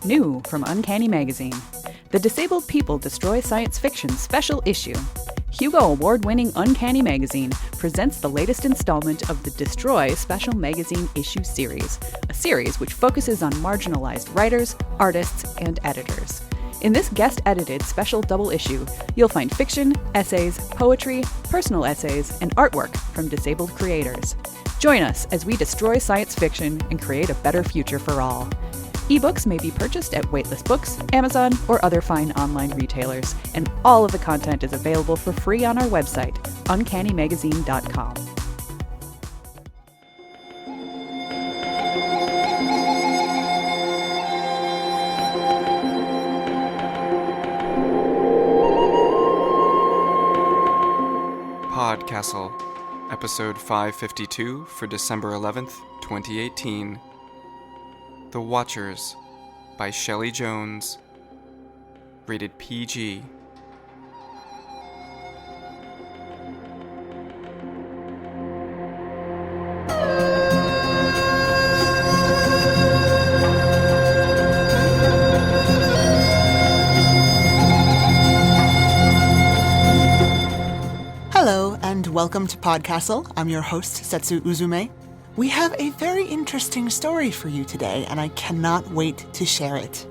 New from Uncanny Magazine. The Disabled People Destroy Science Fiction Special Issue. Hugo Award-winning Uncanny Magazine presents the latest installment of the Destroy Special Magazine Issue series, a series which focuses on marginalized writers, artists, and editors. In this guest-edited special double issue, you'll find fiction, essays, poetry, personal essays, and artwork from disabled creators. Join us as we destroy science fiction and create a better future for all. Ebooks may be purchased at Waitlist Books, Amazon, or other fine online retailers, and all of the content is available for free on our website, uncannymagazine.com. PodCastle, episode 552 for December 11th, 2018. The Watchers by Shelley Jones. Rated PG. Hello, and welcome to PodCastle. I'm your host, Setsu Uzume. We have a very interesting story for you today, and I cannot wait to share it.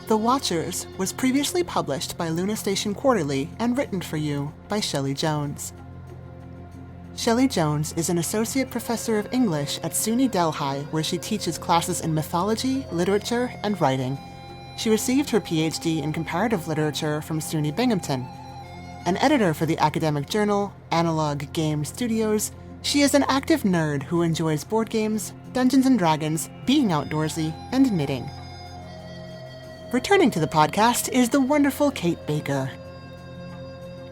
The Watchers was previously published by Luna Station Quarterly and written for you by Shelley Jones. Shelley Jones is an associate professor of English at SUNY Delhi, where she teaches classes in mythology, literature, and writing. She received her PhD in comparative literature from SUNY Binghamton. An editor for the academic journal Analog Game Studios, she is an active nerd who enjoys board games, Dungeons & Dragons, being outdoorsy, and knitting. Returning to the podcast is the wonderful Kate Baker.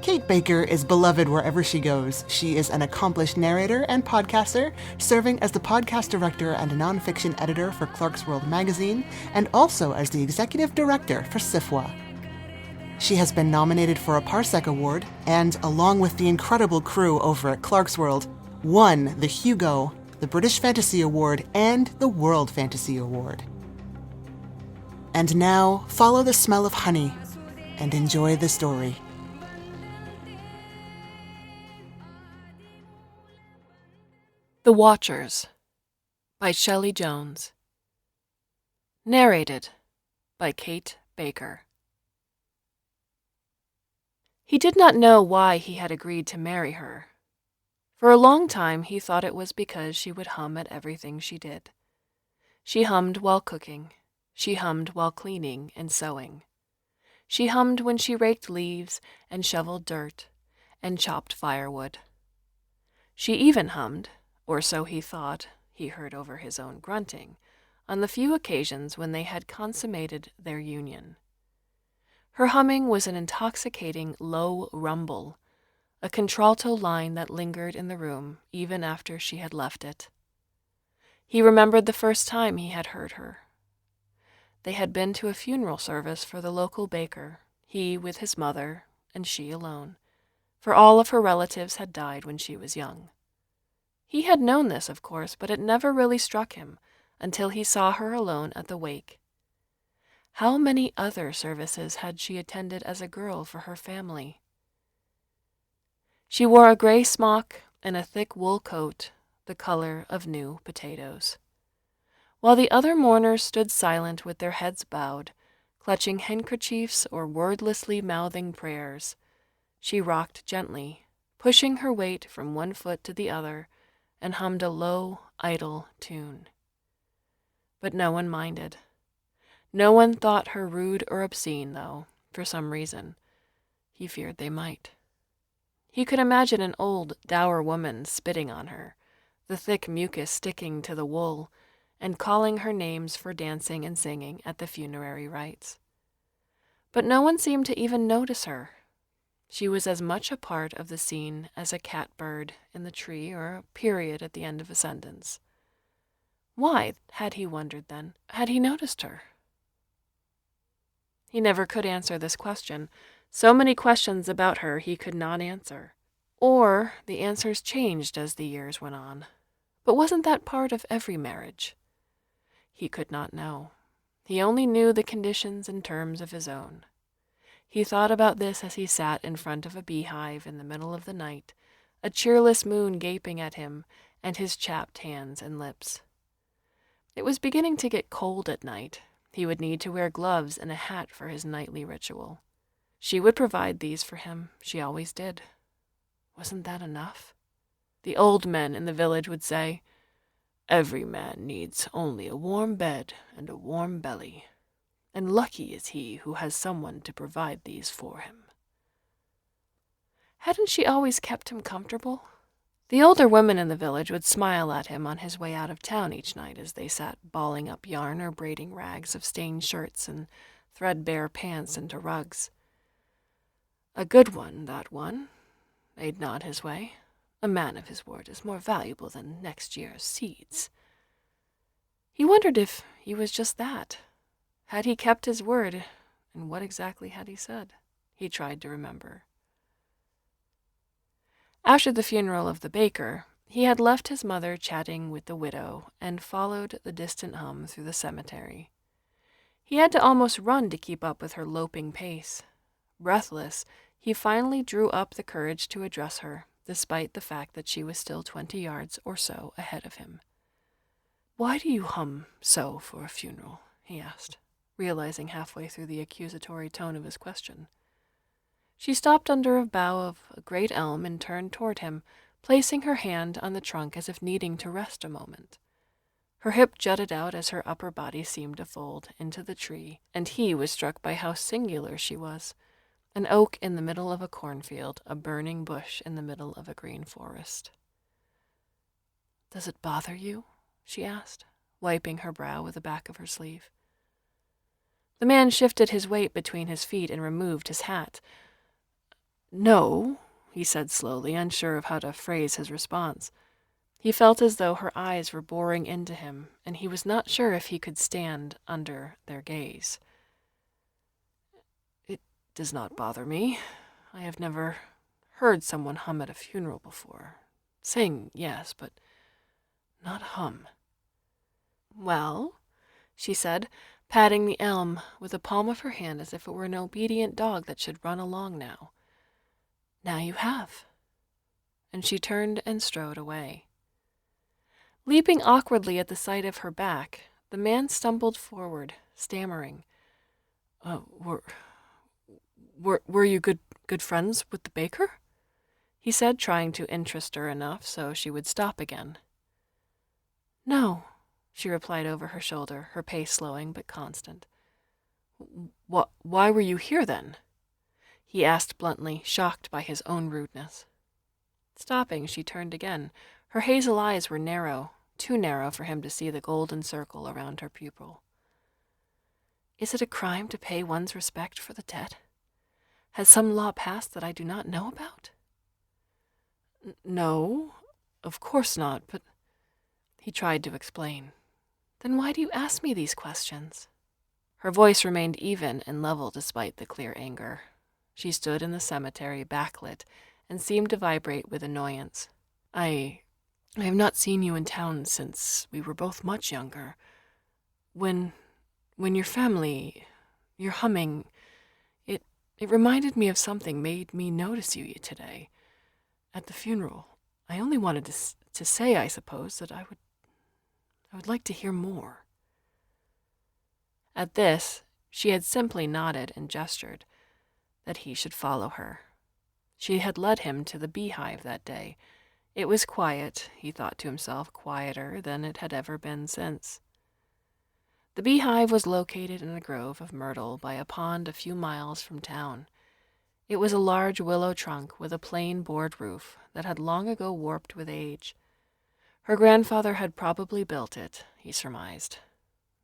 Kate Baker is beloved wherever she goes. She is an accomplished narrator and podcaster, serving as the podcast director and nonfiction editor for Clarkesworld magazine, and also as the executive director for SIFWA. She has been nominated for a Parsec Award, and along with the incredible crew over at Clarkesworld, won the Hugo, the British Fantasy Award, and the World Fantasy Award. And now, follow the smell of honey and enjoy the story. The Watchers by Shelley Jones. Narrated by Kate Baker. He did not know why he had agreed to marry her. For a long time he thought it was because she would hum at everything she did. She hummed while cooking. She hummed while cleaning and sewing. She hummed when she raked leaves and shoveled dirt and chopped firewood. She even hummed, or so he thought, he heard over his own grunting, on the few occasions when they had consummated their union. Her humming was an intoxicating low rumble, a contralto line that lingered in the room even after she had left it. He remembered the first time he had heard her. They had been to a funeral service for the local baker, he with his mother, and she alone, for all of her relatives had died when she was young. He had known this, of course, but it never really struck him until he saw her alone at the wake. How many other services had she attended as a girl for her family? She wore a gray smock and a thick wool coat, the color of new potatoes. While the other mourners stood silent with their heads bowed, clutching handkerchiefs or wordlessly mouthing prayers, she rocked gently, pushing her weight from one foot to the other, and hummed a low, idle tune. But no one minded. No one thought her rude or obscene, though, for some reason. He feared they might. He could imagine an old, dour woman spitting on her, the thick mucus sticking to the wool, and calling her names for dancing and singing at the funerary rites. But no one seemed to even notice her. She was as much a part of the scene as a catbird in the tree or a period at the end of a sentence. Why, had he wondered then, had he noticed her? He never could answer this question. So many questions about her he could not answer. Or the answers changed as the years went on. But wasn't that part of every marriage? He could not know. He only knew the conditions and terms of his own. He thought about this as he sat in front of a beehive in the middle of the night, a cheerless moon gaping at him and his chapped hands and lips. It was beginning to get cold at night. He would need to wear gloves and a hat for his nightly ritual. She would provide these for him. She always did. Wasn't that enough? The old men in the village would say, "Every man needs only a warm bed and a warm belly, and lucky is he who has someone to provide these for him." Hadn't she always kept him comfortable? The older women in the village would smile at him on his way out of town each night as they sat balling up yarn or braiding rags of stained shirts and threadbare pants into rugs. "A good one, that one." They'd nod his way. "A man of his word is more valuable than next year's seeds." He wondered if he was just that. Had he kept his word, and what exactly had he said? He tried to remember. After the funeral of the baker, he had left his mother chatting with the widow and followed the distant hum through the cemetery. He had to almost run to keep up with her loping pace. Breathless, he finally drew up the courage to address her, despite the fact that she was still 20 yards or so ahead of him. "Why do you hum so for a funeral?" he asked, realizing halfway through the accusatory tone of his question. She stopped under a bough of a great elm and turned toward him, placing her hand on the trunk as if needing to rest a moment. Her hip jutted out as her upper body seemed to fold into the tree, and he was struck by how singular she was. An oak in the middle of a cornfield, a burning bush in the middle of a green forest. "Does it bother you?" she asked, wiping her brow with the back of her sleeve. The man shifted his weight between his feet and removed his hat. "No," he said slowly, unsure of how to phrase his response. He felt as though her eyes were boring into him, and he was not sure if he could stand under their gaze. "It does not bother me. I have never heard someone hum at a funeral before. Sing, yes, but not hum." "Well," she said, patting the elm with the palm of her hand as if it were an obedient dog that should run along now. "Now you have." And she turned and strode away. Leaping awkwardly at the sight of her back, the man stumbled forward, stammering. Were you good friends with the baker?" he said, trying to interest her enough so she would stop again. "No," she replied over her shoulder, her pace slowing but constant. Why were you here then?" he asked bluntly, shocked by his own rudeness. Stopping, she turned again. Her hazel eyes were narrow, too narrow for him to see the golden circle around her pupil. "Is it a crime to pay one's respect for the dead? Has some law passed that I do not know about?" "No, of course not, but—" he tried to explain. "Then why do you ask me these questions?" Her voice remained even and level despite the clear anger. She stood in the cemetery, backlit, and seemed to vibrate with annoyance. I have not seen you in town since we were both much younger. When your family, your humming, it reminded me of something made me notice you today. At the funeral, I only wanted to say, I suppose, that I would like to hear more." At this, she had simply nodded and gestured that he should follow her. She had led him to the beehive that day. It was quiet, he thought to himself, quieter than it had ever been since. The beehive was located in a grove of myrtle by a pond a few miles from town. It was a large willow trunk with a plain board roof that had long ago warped with age. Her grandfather had probably built it, he surmised.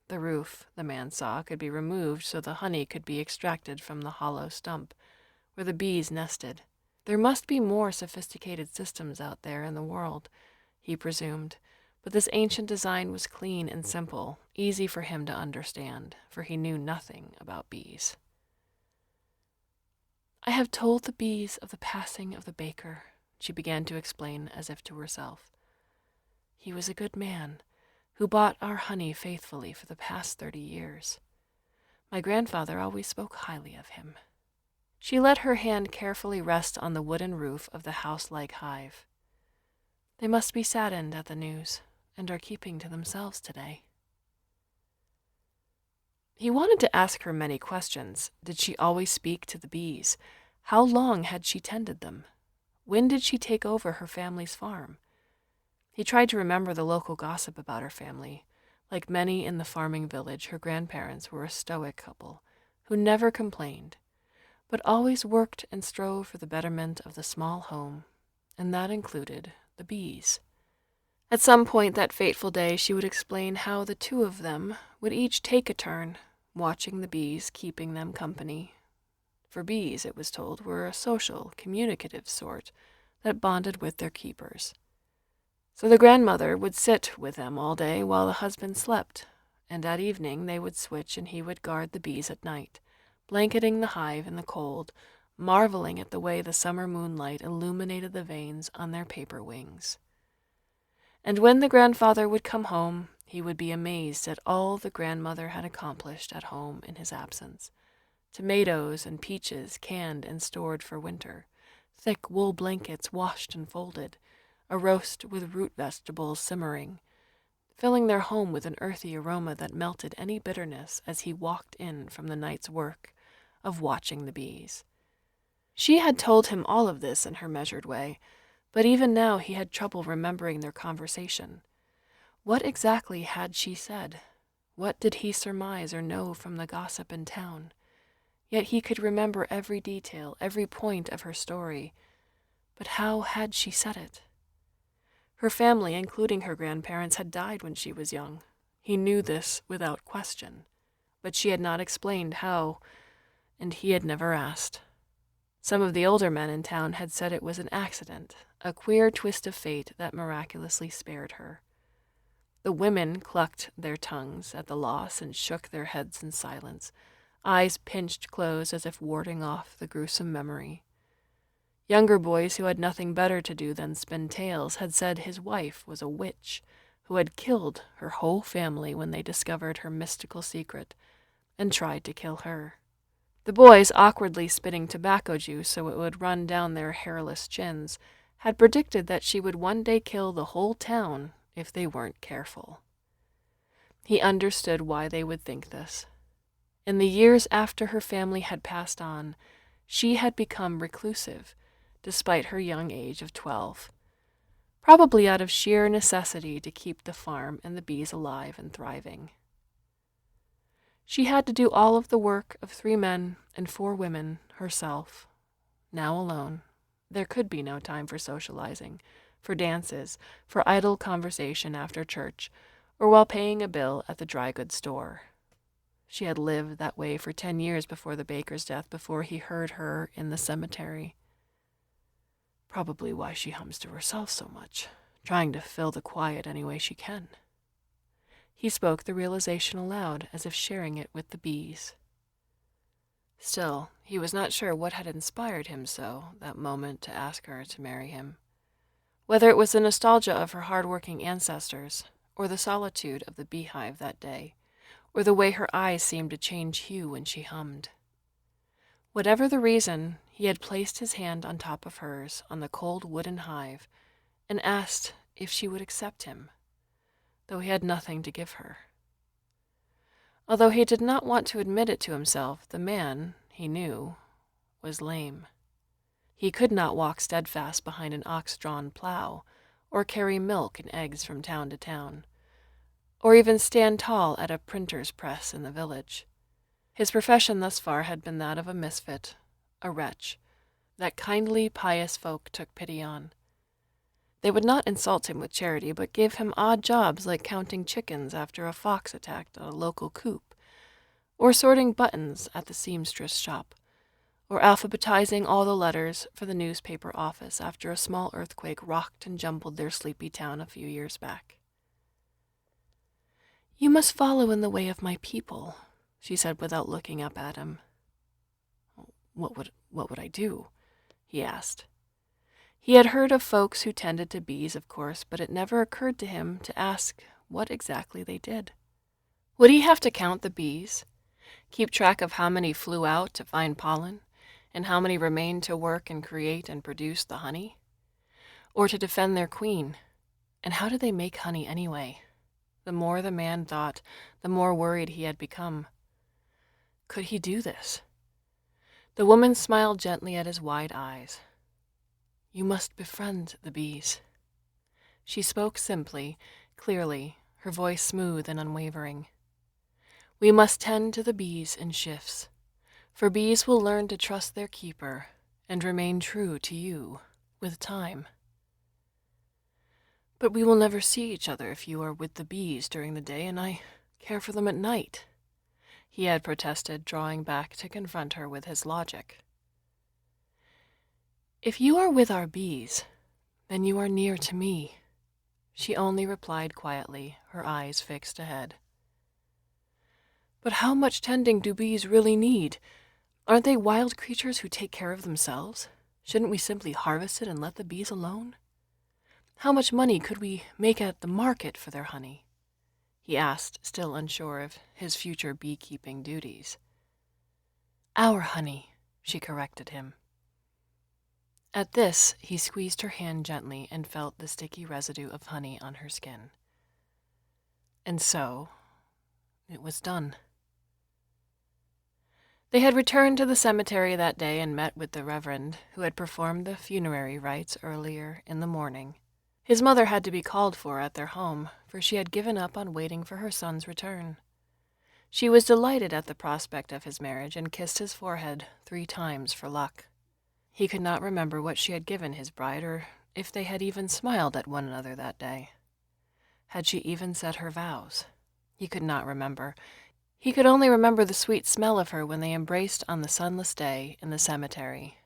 The roof, the man saw, could be removed so the honey could be extracted from the hollow stump, where the bees nested. There must be more sophisticated systems out there in the world, he presumed, but this ancient design was clean and simple, easy for him to understand, for he knew nothing about bees. "I have told the bees of the passing of the baker," she began to explain as if to herself. "He was a good man, who bought our honey faithfully for the past 30 years. My grandfather always spoke highly of him." She let her hand carefully rest on the wooden roof of the house-like hive. "They must be saddened at the news, and are keeping to themselves today." He wanted to ask her many questions. Did she always speak to the bees? How long had she tended them? When did she take over her family's farm? He tried to remember the local gossip about her family. Like many in the farming village, her grandparents were a stoic couple who never complained, but always worked and strove for the betterment of the small home, and that included the bees. At some point that fateful day, she would explain how the two of them would each take a turn, watching the bees, keeping them company. For bees, it was told, were a social, communicative sort that bonded with their keepers. So the grandmother would sit with them all day while the husband slept, and at evening they would switch and he would guard the bees at night, blanketing the hive in the cold, marveling at the way the summer moonlight illuminated the veins on their paper wings. And when the grandfather would come home, he would be amazed at all the grandmother had accomplished at home in his absence. Tomatoes and peaches canned and stored for winter, thick wool blankets washed and folded, a roast with root vegetables simmering, filling their home with an earthy aroma that melted any bitterness as he walked in from the night's work of watching the bees. She had told him all of this in her measured way, but even now he had trouble remembering their conversation. What exactly had she said? What did he surmise or know from the gossip in town? Yet he could remember every detail, every point of her story. But how had she said it? Her family, including her grandparents, had died when she was young. He knew this without question, but she had not explained how, and he had never asked. Some of the older men in town had said it was an accident, a queer twist of fate that miraculously spared her. The women clucked their tongues at the loss and shook their heads in silence, eyes pinched closed as if warding off the gruesome memory. Younger boys who had nothing better to do than spin tales had said his wife was a witch who had killed her whole family when they discovered her mystical secret and tried to kill her. The boys, awkwardly spitting tobacco juice so it would run down their hairless chins, had predicted that she would one day kill the whole town if they weren't careful. He understood why they would think this. In the years after her family had passed on, she had become reclusive, despite her young age of 12, probably out of sheer necessity to keep the farm and the bees alive and thriving. She had to do all of the work of 3 men and 4 women herself. Now alone, there could be no time for socializing, for dances, for idle conversation after church, or while paying a bill at the dry goods store. She had lived that way for 10 years before the baker's death, before he heard her in the cemetery. Probably why she hums to herself so much, trying to fill the quiet any way she can. He spoke the realization aloud, as if sharing it with the bees. Still, he was not sure what had inspired him so, that moment, to ask her to marry him. Whether it was the nostalgia of her hard-working ancestors, or the solitude of the beehive that day, or the way her eyes seemed to change hue when she hummed. Whatever the reason, he had placed his hand on top of hers on the cold wooden hive and asked if she would accept him, though he had nothing to give her. Although he did not want to admit it to himself, the man, he knew, was lame. He could not walk steadfast behind an ox-drawn plow, or carry milk and eggs from town to town, or even stand tall at a printer's press in the village. His profession thus far had been that of a misfit, a wretch, that kindly, pious folk took pity on. They would not insult him with charity, but gave him odd jobs like counting chickens after a fox attacked a local coop, or sorting buttons at the seamstress shop, or alphabetizing all the letters for the newspaper office after a small earthquake rocked and jumbled their sleepy town a few years back. "You must follow in the way of my people," she said without looking up at him. What would I do?" he asked. He had heard of folks who tended to bees, of course, but it never occurred to him to ask what exactly they did. Would he have to count the bees? keep track of how many flew out to find pollen, and how many remained to work and create and produce the honey? Or to defend their queen? And how did they make honey anyway? The more the man thought, the more worried he had become. Could he do this? The woman smiled gently at his wide eyes. You must befriend the bees. She spoke simply, clearly, her voice smooth and unwavering. We must tend to the bees in shifts, for bees will learn to trust their keeper and remain true to you with time. But we will never see each other if you are with the bees during the day and I care for them at night, he had protested, drawing back to confront her with his logic. If you are with our bees, then you are near to me, she only replied quietly, her eyes fixed ahead. But how much tending do bees really need? Aren't they wild creatures who take care of themselves? Shouldn't we simply harvest it and let the bees alone? How much money could we make at the market for their honey? He asked, still unsure of his future beekeeping duties. Our honey, she corrected him. At this, he squeezed her hand gently and felt the sticky residue of honey on her skin. And so, it was done. They had returned to the cemetery that day and met with the Reverend, who had performed the funerary rites earlier in the morning. His mother had to be called for at their home, for she had given up on waiting for her son's return. She was delighted at the prospect of his marriage and kissed his forehead 3 times for luck. He could not remember what she had given his bride, or if they had even smiled at one another that day. Had she even said her vows? He could not remember. He could only remember the sweet smell of her when they embraced on the sunless day in the cemetery,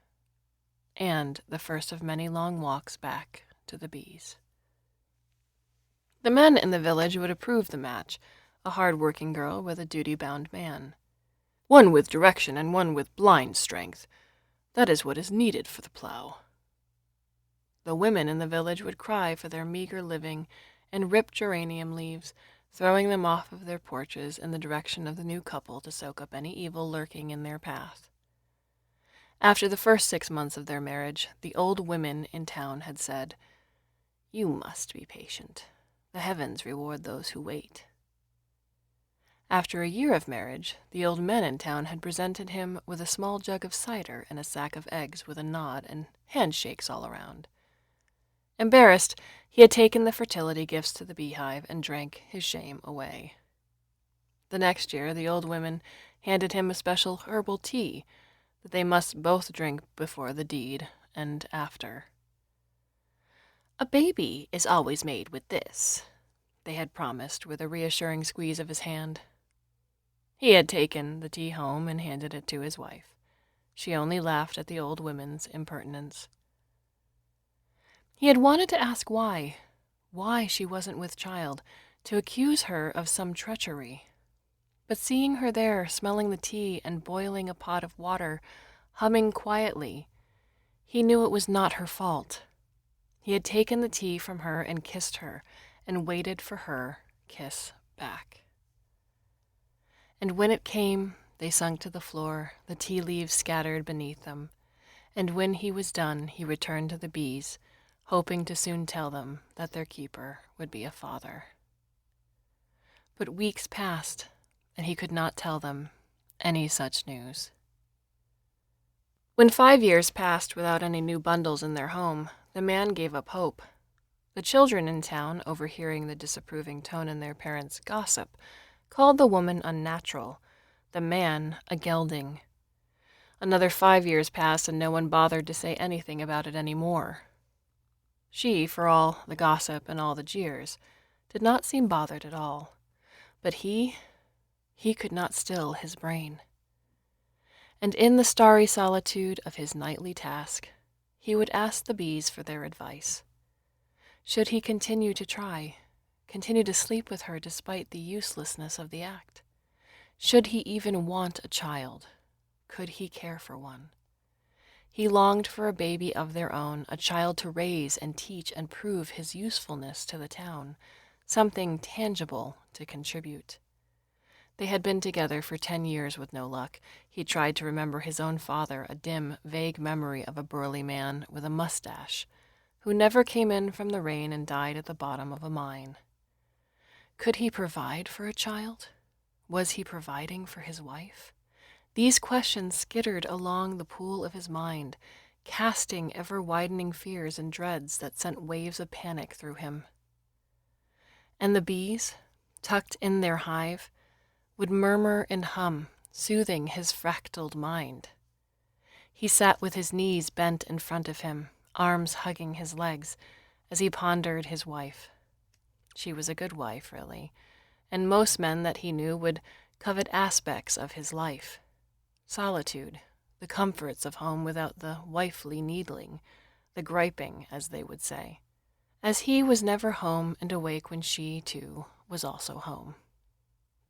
and the first of many long walks back to the bees. The men in the village would approve the match, a hard-working girl with a duty-bound man. One with direction and one with blind strength. That is what is needed for the plow. The women in the village would cry for their meager living and rip geranium leaves, throwing them off of their porches in the direction of the new couple to soak up any evil lurking in their path. After the first 6 months of their marriage, the old women in town had said, "You must be patient. The heavens reward those who wait." After a year of marriage, the old men in town had presented him with a small jug of cider and a sack of eggs with a nod and handshakes all around. Embarrassed, he had taken the fertility gifts to the beehive and drank his shame away. The next year, the old women handed him a special herbal tea that they must both drink before the deed and after. "A baby is always made with this," they had promised with a reassuring squeeze of his hand. He had taken the tea home and handed it to his wife. She only laughed at the old women's impertinence. He had wanted to ask why she wasn't with child, to accuse her of some treachery. But seeing her there, smelling the tea and boiling a pot of water, humming quietly, he knew it was not her fault. He had taken the tea from her and kissed her, and waited for her kiss back. And when it came, they sunk to the floor, the tea leaves scattered beneath them, and when he was done, he returned to the bees, hoping to soon tell them that their keeper would be a father. But weeks passed, and he could not tell them any such news. When 5 years passed without any new bundles in their home, the man gave up hope. The children in town, overhearing the disapproving tone in their parents' gossip, called the woman unnatural, the man a gelding. Another 5 years passed, and no one bothered to say anything about it any more. She, for all the gossip and all the jeers, did not seem bothered at all. But he could not still his brain. And in the starry solitude of his nightly task, he would ask the bees for their advice. Should he continue to try, continue to sleep with her despite the uselessness of the act? Should he even want a child? Could he care for one? He longed for a baby of their own, a child to raise and teach and prove his usefulness to the town, something tangible to contribute. They had been together for 10 years with no luck. He tried to remember his own father, a dim, vague memory of a burly man with a mustache, who never came in from the rain and died at the bottom of a mine. Could he provide for a child? Was he providing for his wife? These questions skittered along the pool of his mind, casting ever-widening fears and dreads that sent waves of panic through him. And the bees, tucked in their hive, would murmur and hum, soothing his fractaled mind. He sat with his knees bent in front of him, arms hugging his legs, as he pondered his wife. She was a good wife, really, and most men that he knew would covet aspects of his life. Solitude, the comforts of home without the wifely needling, the griping, as they would say, as he was never home and awake when she, too, was also home.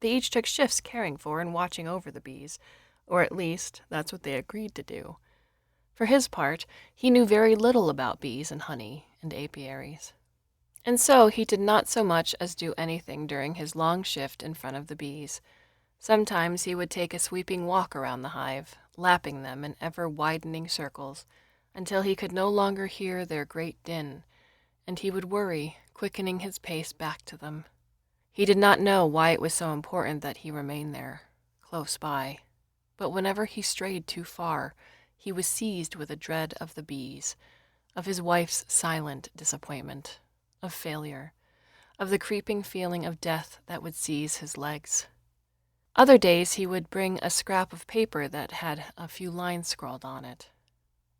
They each took shifts caring for and watching over the bees, or at least that's what they agreed to do. For his part, he knew very little about bees and honey and apiaries. And so he did not so much as do anything during his long shift in front of the bees. Sometimes he would take a sweeping walk around the hive, lapping them in ever-widening circles, until he could no longer hear their great din, and he would worry, quickening his pace back to them. He did not know why it was so important that he remain there, close by, but whenever he strayed too far, he was seized with a dread of the bees, of his wife's silent disappointment, of failure, of the creeping feeling of death that would seize his legs. Other days he would bring a scrap of paper that had a few lines scrawled on it.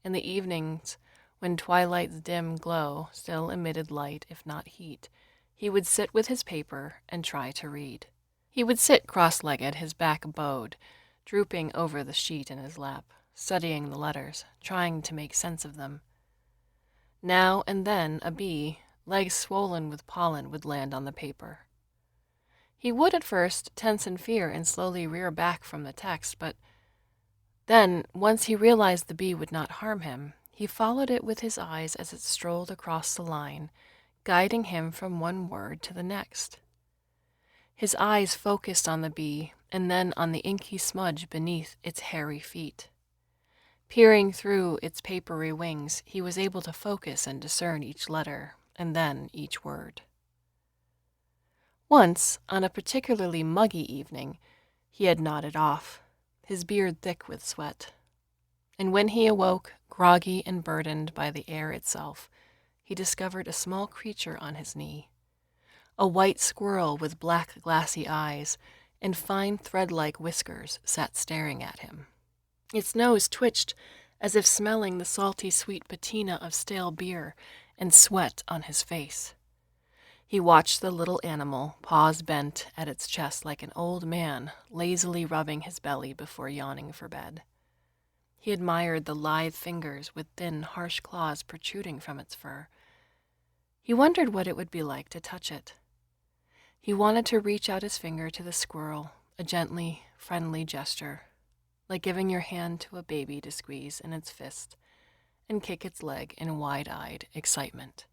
In the evenings, when twilight's dim glow still emitted light if not heat, he would sit with his paper and try to read. He would sit cross-legged, his back bowed, drooping over the sheet in his lap, studying the letters, trying to make sense of them. Now and then a bee, legs swollen with pollen, would land on the paper. He would at first tense in fear and slowly rear back from the text, but then, once he realized the bee would not harm him, he followed it with his eyes as it strolled across the line, guiding him from one word to the next. His eyes focused on the bee and then on the inky smudge beneath its hairy feet. Peering through its papery wings, he was able to focus and discern each letter, and then each word. Once, on a particularly muggy evening, he had nodded off, his beard thick with sweat. And when he awoke, groggy and burdened by the air itself, he discovered a small creature on his knee. A white squirrel with black glassy eyes and fine thread-like whiskers sat staring at him. Its nose twitched as if smelling the salty sweet patina of stale beer and sweat on his face. He watched the little animal, paws bent at its chest like an old man, lazily rubbing his belly before yawning for bed. He admired the lithe fingers with thin, harsh claws protruding from its fur. He wondered what it would be like to touch it. He wanted to reach out his finger to the squirrel, a gently, friendly gesture, like giving your hand to a baby to squeeze in its fist and kick its leg in wide-eyed excitement.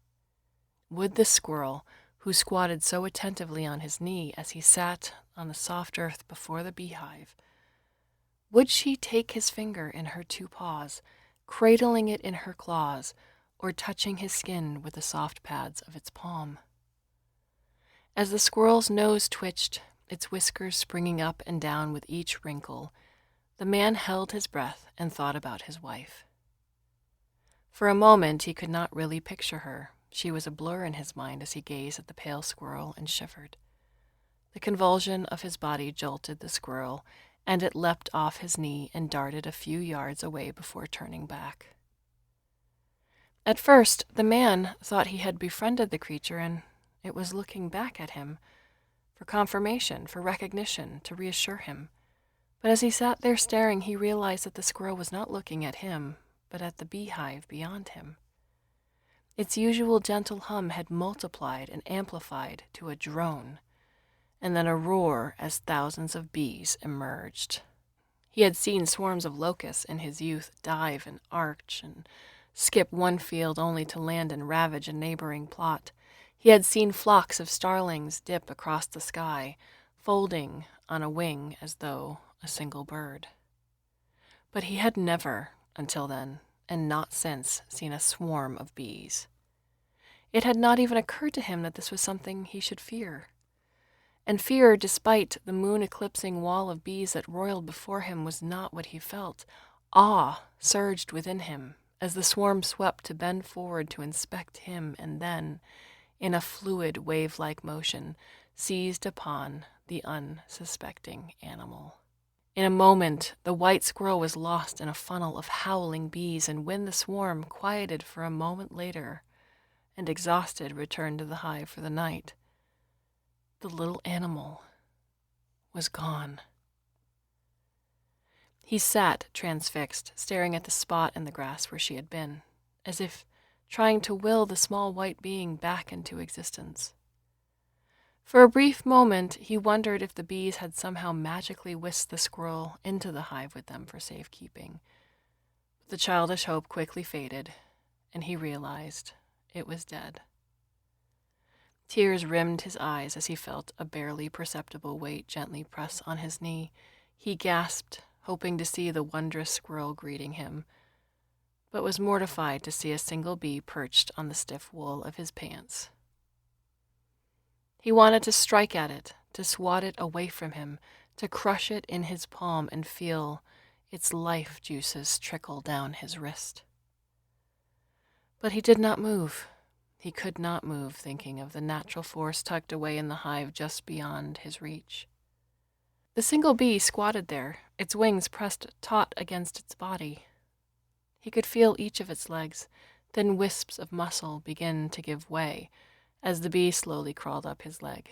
Would the squirrel, who squatted so attentively on his knee as he sat on the soft earth before the beehive, would she take his finger in her two paws, cradling it in her claws, or touching his skin with the soft pads of its palm? As the squirrel's nose twitched, its whiskers springing up and down with each wrinkle, the man held his breath and thought about his wife. For a moment he could not really picture her. She was a blur in his mind as he gazed at the pale squirrel and shivered. The convulsion of his body jolted the squirrel, and it leapt off his knee and darted a few yards away before turning back. At first, the man thought he had befriended the creature, and it was looking back at him for confirmation, for recognition, to reassure him. But as he sat there staring, he realized that the squirrel was not looking at him, but at the beehive beyond him. Its usual gentle hum had multiplied and amplified to a drone, and then a roar as thousands of bees emerged. He had seen swarms of locusts in his youth dive and arch and skip one field only to land and ravage a neighboring plot. He had seen flocks of starlings dip across the sky, folding on a wing as though a single bird. But he had never, until then, and not since, seen a swarm of bees. It had not even occurred to him that this was something he should fear. And fear, despite the moon-eclipsing wall of bees that roiled before him, was not what he felt. Awe surged within him as the swarm swept to bend forward to inspect him and then, in a fluid wave-like motion, seized upon the unsuspecting animal. In a moment, the white squirrel was lost in a funnel of howling bees, and when the swarm quieted for a moment later, and exhausted returned to the hive for the night, the little animal was gone. He sat transfixed, staring at the spot in the grass where she had been, as if trying to will the small white being back into existence. For a brief moment, he wondered if the bees had somehow magically whisked the squirrel into the hive with them for safekeeping. But the childish hope quickly faded, and he realized it was dead. Tears rimmed his eyes as he felt a barely perceptible weight gently press on his knee. He gasped, hoping to see the wondrous squirrel greeting him, but was mortified to see a single bee perched on the stiff wool of his pants. He wanted to strike at it, to swat it away from him, to crush it in his palm and feel its life juices trickle down his wrist. But he did not move. He could not move, thinking of the natural force tucked away in the hive just beyond his reach. The single bee squatted there, its wings pressed taut against its body. He could feel each of its legs, thin wisps of muscle begin to give way as the bee slowly crawled up his leg.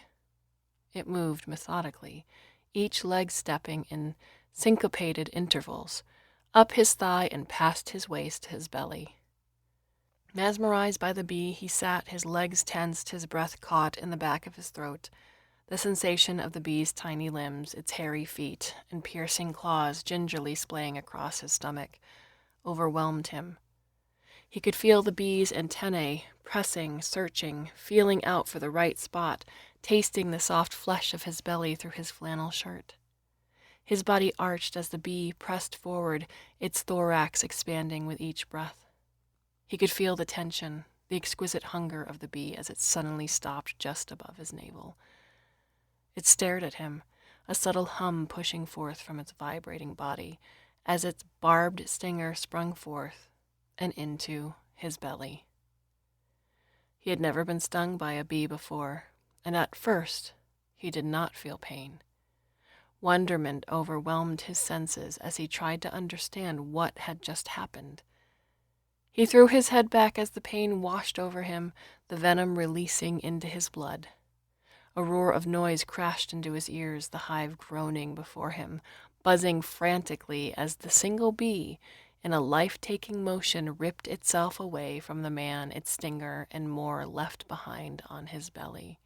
It moved methodically, each leg stepping in syncopated intervals, up his thigh and past his waist to his belly. Mesmerized by the bee, he sat, his legs tensed, his breath caught in the back of his throat. The sensation of the bee's tiny limbs, its hairy feet, and piercing claws gingerly splaying across his stomach, overwhelmed him. He could feel the bee's antennae pressing, searching, feeling out for the right spot, tasting the soft flesh of his belly through his flannel shirt. His body arched as the bee pressed forward, its thorax expanding with each breath. He could feel the tension, the exquisite hunger of the bee as it suddenly stopped just above his navel. It stared at him, a subtle hum pushing forth from its vibrating body as its barbed stinger sprung forth and into his belly. He had never been stung by a bee before, and at first he did not feel pain. Wonderment overwhelmed his senses as he tried to understand what had just happened. He threw his head back as the pain washed over him, the venom releasing into his blood. A roar of noise crashed into his ears, the hive groaning before him, buzzing frantically as the single bee, in a life-taking motion, ripped itself away from the man its stinger and more left behind on his belly.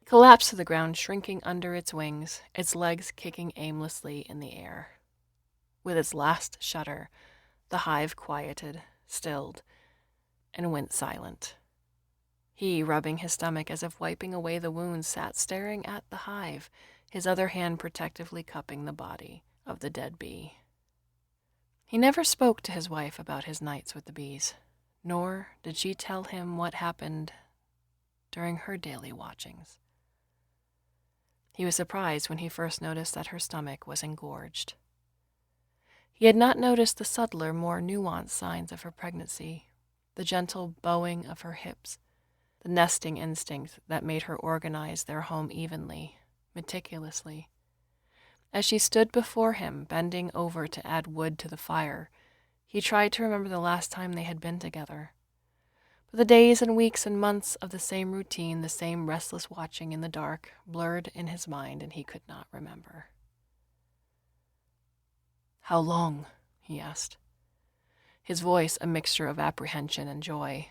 It collapsed to the ground, shrinking under its wings, its legs kicking aimlessly in the air. With its last shudder, the hive quieted, stilled, and went silent. He, rubbing his stomach as if wiping away the wounds, sat staring at the hive, his other hand protectively cupping the body of the dead bee. He never spoke to his wife about his nights with the bees, nor did she tell him what happened during her daily watchings. He was surprised when he first noticed that her stomach was engorged. He had not noticed the subtler, more nuanced signs of her pregnancy, the gentle bowing of her hips, the nesting instinct that made her organize their home evenly, meticulously. As she stood before him, bending over to add wood to the fire, he tried to remember the last time they had been together. But the days and weeks and months of the same routine, the same restless watching in the dark, blurred in his mind, and he could not remember. "How long?" he asked, his voice a mixture of apprehension and joy.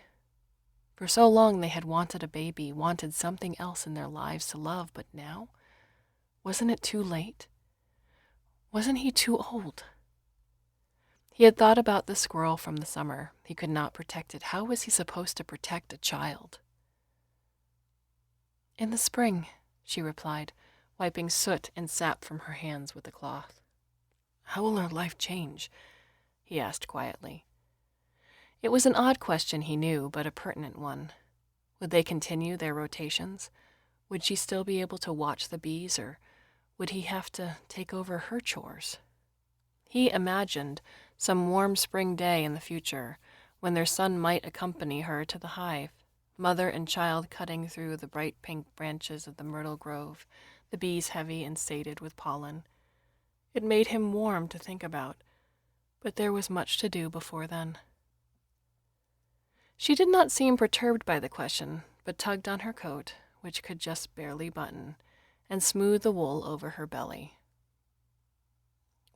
For so long they had wanted a baby, wanted something else in their lives to love, but now? Wasn't it too late? Wasn't he too old? He had thought about the squirrel from the summer. He could not protect it. How was he supposed to protect a child? "In the spring," she replied, wiping soot and sap from her hands with the cloth. "How will her life change?" he asked quietly. It was an odd question, he knew, but a pertinent one. Would they continue their rotations? Would she still be able to watch the bees, or would he have to take over her chores? He imagined some warm spring day in the future, when their son might accompany her to the hive, mother and child cutting through the bright pink branches of the myrtle grove, the bees heavy and sated with pollen. It made him warm to think about, but there was much to do before then. She did not seem perturbed by the question, but tugged on her coat, which could just barely button, and smoothed the wool over her belly.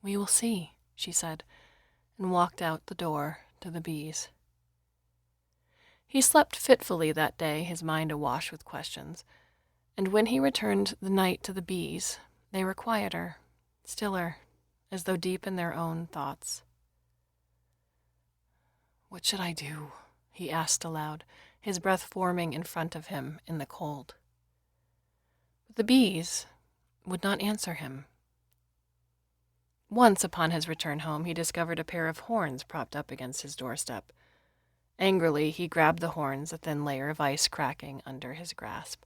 "We will see," she said, and walked out the door to the bees. He slept fitfully that day, his mind awash with questions, and when he returned the night to the bees, they were quieter, stiller, as though deep in their own thoughts. "What should I do?" he asked aloud, his breath forming in front of him in the cold. But the bees would not answer him. Once, upon his return home, he discovered a pair of horns propped up against his doorstep. Angrily, he grabbed the horns, a thin layer of ice cracking under his grasp.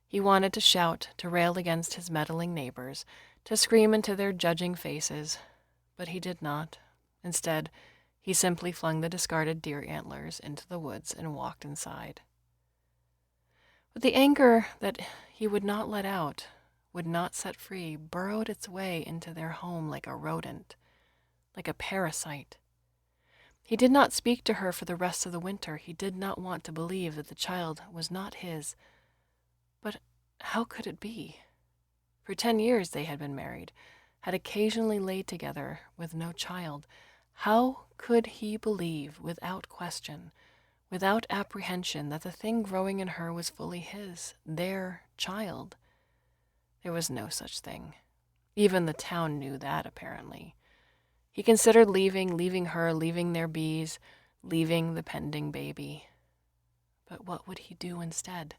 He wanted to shout, to rail against his meddling neighbors, to scream into their judging faces, but he did not. Instead, he simply flung the discarded deer antlers into the woods and walked inside. But the anger that he would not let out, would not set free, burrowed its way into their home like a rodent, like a parasite. He did not speak to her for the rest of the winter. He did not want to believe that the child was not his. But how could it be? For 10 years they had been married, had occasionally laid together with no child. How could he believe, without question, without apprehension, that the thing growing in her was fully his, their child? There was no such thing. Even the town knew that, apparently. He considered leaving her, leaving their bees, leaving the pending baby. But what would he do instead?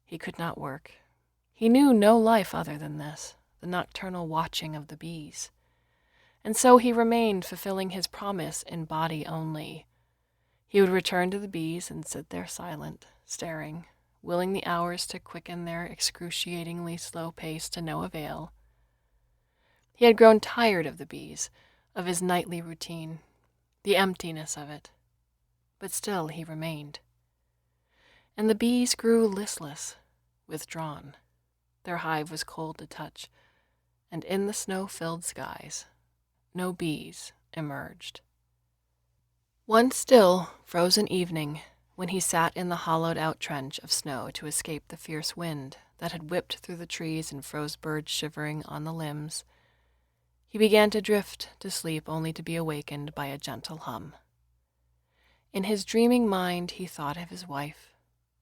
He could not work. He knew no life other than this, the nocturnal watching of the bees. And so he remained, fulfilling his promise in body only. He would return to the bees and sit there silent, staring, willing the hours to quicken their excruciatingly slow pace to no avail. He had grown tired of the bees, of his nightly routine, the emptiness of it. But still he remained. And the bees grew listless, withdrawn. Their hive was cold to touch, and in the snow-filled skies, no bees emerged. One still, frozen evening, when he sat in the hollowed-out trench of snow to escape the fierce wind that had whipped through the trees and froze birds shivering on the limbs, he began to drift to sleep only to be awakened by a gentle hum. In his dreaming mind he thought of his wife,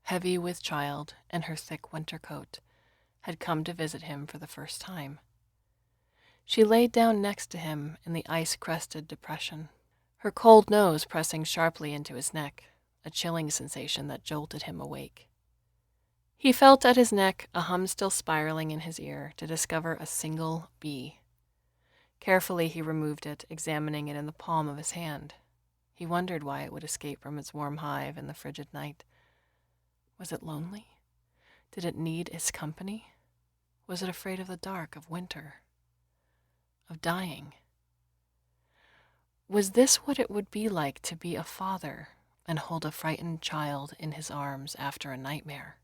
heavy with child and her thick winter coat, had come to visit him for the first time. She laid down next to him in the ice-crested depression, her cold nose pressing sharply into his neck, a chilling sensation that jolted him awake. He felt at his neck, a hum still spiraling in his ear, to discover a single bee. Carefully he removed it, examining it in the palm of his hand. He wondered why it would escape from its warm hive in the frigid night. Was it lonely? Did it need its company? Was it afraid of the dark, of winter, of dying? Was this what it would be like to be a father and hold a frightened child in his arms after a nightmare?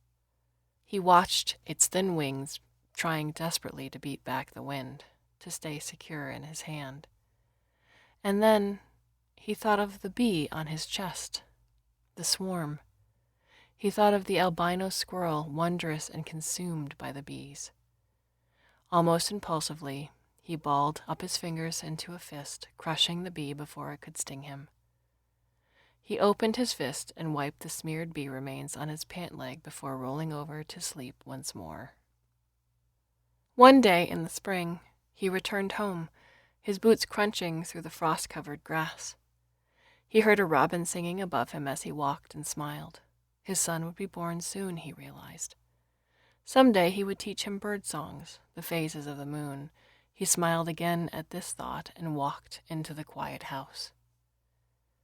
He watched its thin wings trying desperately to beat back the wind, to stay secure in his hand. And then he thought of the bee on his chest, the swarm. He thought of the albino squirrel, wondrous and consumed by the bees. Almost impulsively, he balled up his fingers into a fist, crushing the bee before it could sting him. He opened his fist and wiped the smeared bee remains on his pant leg before rolling over to sleep once more. One day in the spring, he returned home, his boots crunching through the frost-covered grass. He heard a robin singing above him as he walked and smiled. His son would be born soon, he realized. Someday he would teach him bird songs, the phases of the moon. He smiled again at this thought and walked into the quiet house.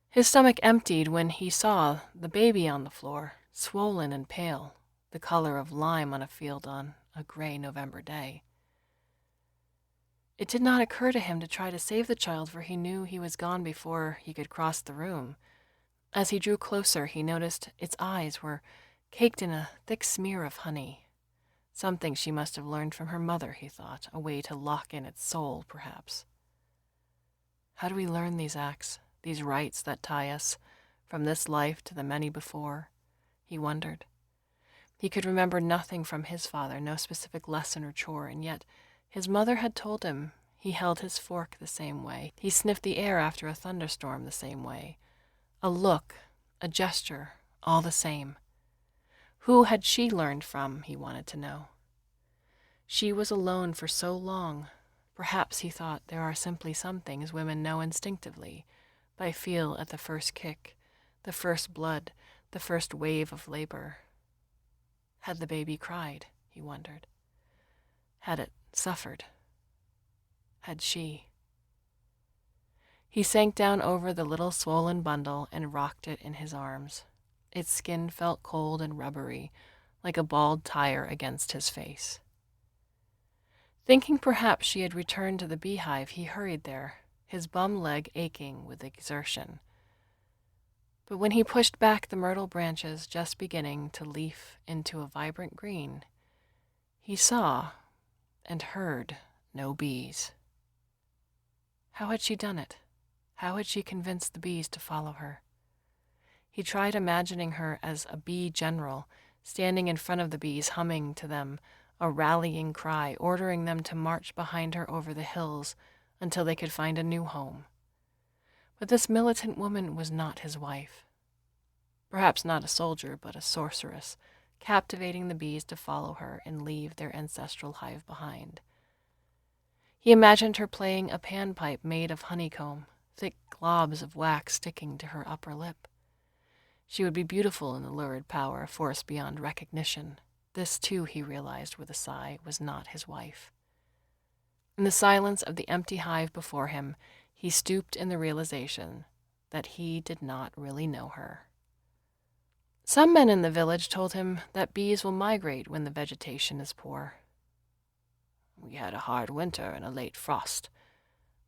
His stomach emptied when he saw the baby on the floor, swollen and pale, the color of lime on a field on a gray November day. It did not occur to him to try to save the child, for he knew he was gone before he could cross the room. As he drew closer, he noticed its eyes were caked in a thick smear of honey. Something she must have learned from her mother, he thought, a way to lock in its soul, perhaps. How do we learn these acts, these rites that tie us from this life to the many before? He wondered. He could remember nothing from his father, no specific lesson or chore, and yet his mother had told him he held his fork the same way. He sniffed the air after a thunderstorm the same way. A look, a gesture, all the same. Who had she learned from, he wanted to know. She was alone for so long. Perhaps, he thought, there are simply some things women know instinctively, by feel at the first kick, the first blood, the first wave of labor. Had the baby cried, he wondered? Had it suffered? Had she? He sank down over the little swollen bundle and rocked it in his arms. Its skin felt cold and rubbery, like a bald tire against his face. Thinking perhaps she had returned to the beehive, he hurried there, his bum leg aching with exertion. But when he pushed back the myrtle branches just beginning to leaf into a vibrant green, he saw and heard no bees. How had she done it? How had she convinced the bees to follow her? He tried imagining her as a bee general, standing in front of the bees, humming to them a rallying cry, ordering them to march behind her over the hills until they could find a new home. But this militant woman was not his wife. Perhaps not a soldier, but a sorceress, captivating the bees to follow her and leave their ancestral hive behind. He imagined her playing a panpipe made of honeycomb, thick globs of wax sticking to her upper lip. She would be beautiful in the lurid power, a force beyond recognition. This, too, he realized with a sigh, was not his wife. In the silence of the empty hive before him, he stooped in the realization that he did not really know her. Some men in the village told him that bees will migrate when the vegetation is poor. We had a hard winter and a late frost.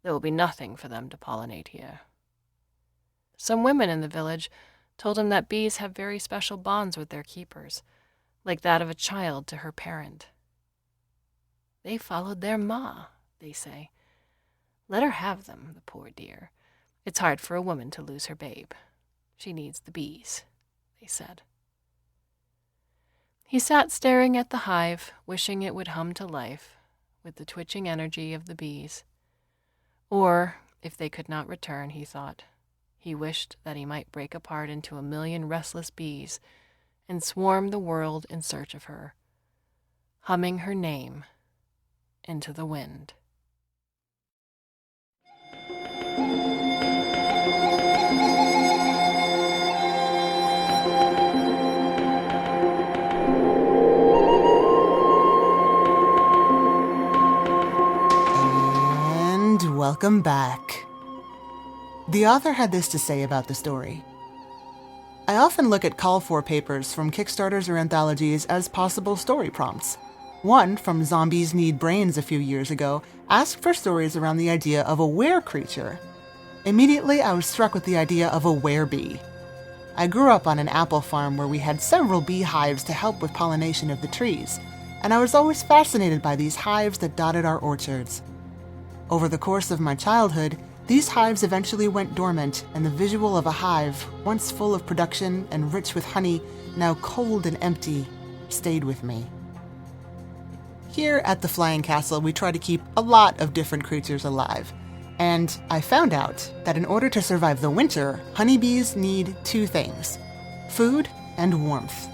There will be nothing for them to pollinate here. Some women in the village told him that bees have very special bonds with their keepers, like that of a child to her parent. They followed their ma, they say. Let her have them, the poor dear. It's hard for a woman to lose her babe. She needs the bees, they said. He sat staring at the hive, wishing it would hum to life with the twitching energy of the bees. Or, if they could not return, he thought, he wished that he might break apart into 1,000,000 restless bees and swarm the world in search of her, humming her name into the wind. And welcome back. The author had this to say about the story. I often look at call-for papers from Kickstarters or anthologies as possible story prompts. One, from Zombies Need Brains a few years ago, asked for stories around the idea of a were-creature. Immediately, I was struck with the idea of a were-bee. I grew up on an apple farm where we had several beehives to help with pollination of the trees, and I was always fascinated by these hives that dotted our orchards. Over the course of my childhood, these hives eventually went dormant, and the visual of a hive, once full of production and rich with honey, now cold and empty, stayed with me. Here at the Flying Castle, we try to keep a lot of different creatures alive, and I found out that in order to survive the winter, honeybees need two things: food and warmth.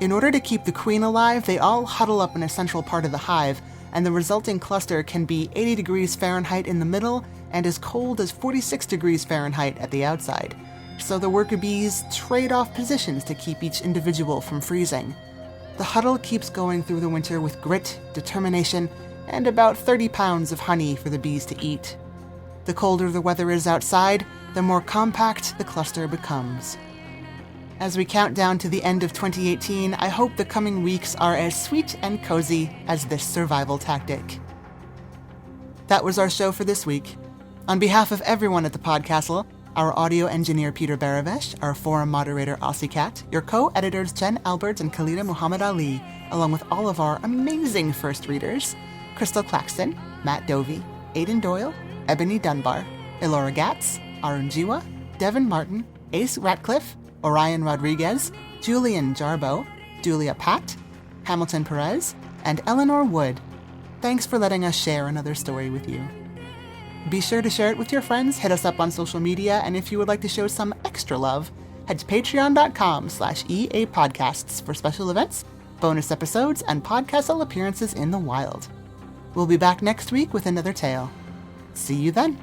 In order to keep the queen alive, they all huddle up in a central part of the hive, and the resulting cluster can be 80 degrees Fahrenheit in the middle and as cold as 46 degrees Fahrenheit at the outside. So the worker bees trade off positions to keep each individual from freezing. The huddle keeps going through the winter with grit, determination, and about 30 pounds of honey for the bees to eat. The colder the weather is outside, the more compact the cluster becomes. As we count down to the end of 2018, I hope the coming weeks are as sweet and cozy as this survival tactic. That was our show for this week. On behalf of everyone at the PodCastle, our audio engineer Peter Baravesh, our forum moderator Aussie Cat, your co-editors Jen Albert and Khalida Muhammad Ali, along with all of our amazing first readers, Crystal Claxton, Matt Dovey, Aidan Doyle, Ebony Dunbar, Elora Gatz, Arun Jiwa, Devin Martin, Ace Ratcliffe, Orion Rodriguez, Julian Jarbo, Julia Pat, Hamilton Perez, and Eleanor Wood. Thanks for letting us share another story with you. Be sure to share it with your friends, hit us up on social media, and if you would like to show some extra love, head to patreon.com/EAPodcasts for special events, bonus episodes, and PodCastle appearances in the wild. We'll be back next week with another tale. See you then.